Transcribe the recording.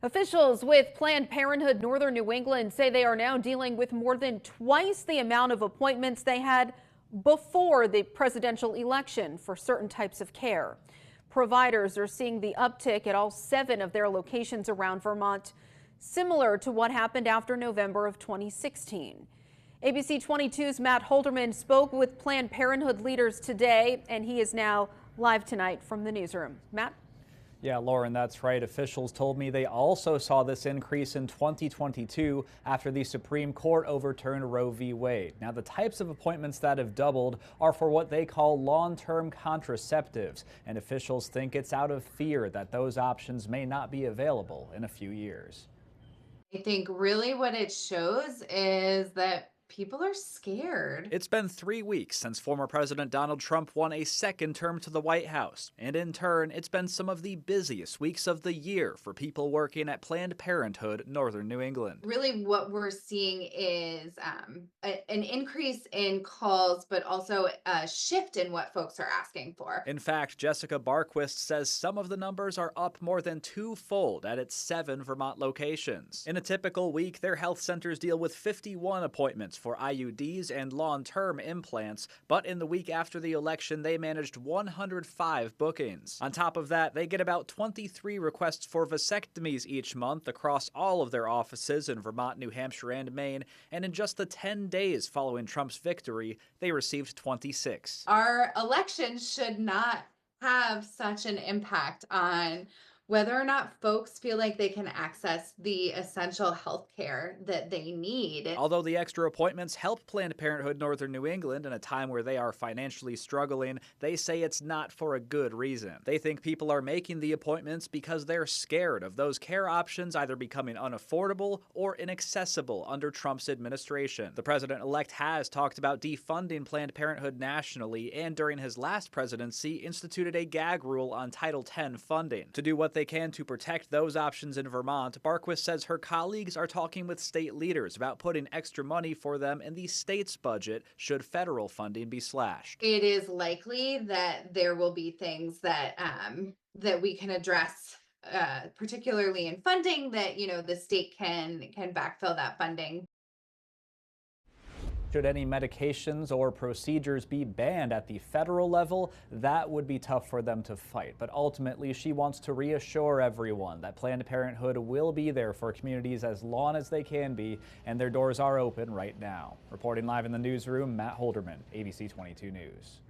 Officials with Planned Parenthood Northern New England say they are now dealing with more than twice the amount of appointments they had before the presidential election for certain types of care. Providers are seeing the uptick at all 7 of their locations around Vermont, similar to what happened after November of 2016. ABC 22's Matt Holderman spoke with Planned Parenthood leaders today, and he is now live tonight from the newsroom. Matt? Yeah, Lauren, that's right. Officials told me they also saw this increase in 2022 after the Supreme Court overturned Roe v. Wade. Now, the types of appointments that have doubled are for what they call long-term contraceptives, and officials think it's out of fear that those options may not be available in a few years. I think really what it shows is that people are scared. It's been 3 weeks since former President Donald Trump won a second term to the White House, and in turn, it's been some of the busiest weeks of the year for people working at Planned Parenthood Northern New England. Really, what we're seeing is an increase in calls, but also a shift in what folks are asking for. In fact, Jessica Barquist says some of the numbers are up more than twofold at its 7 Vermont locations. In a typical week, their health centers deal with 51 appointments for IUDs and long-term implants, but in the week after the election, they managed 105 bookings. On top of that, they get about 23 requests for vasectomies each month across all of their offices in Vermont, New Hampshire, and Maine, and in just the 10 days following Trump's victory, they received 26. Our election should not have such an impact on whether or not folks feel like they can access the essential health care that they need. Although the extra appointments help Planned Parenthood Northern New England in a time where they are financially struggling, they say it's not for a good reason. They think people are making the appointments because they're scared of those care options either becoming unaffordable or inaccessible under Trump's administration. The president-elect has talked about defunding Planned Parenthood nationally, and during his last presidency instituted a gag rule on Title X funding. To do what they can to protect those options in Vermont, Barquist says her colleagues are talking with state leaders about putting extra money for them in the state's budget should federal funding be slashed. It is likely that there will be things that that we can address, particularly in funding, that the state can backfill that funding. Should any medications or procedures be banned at the federal level, that would be tough for them to fight. But ultimately, she wants to reassure everyone that Planned Parenthood will be there for communities as long as they can be, and their doors are open right now. Reporting live in the newsroom, Matt Holderman, ABC 22 News.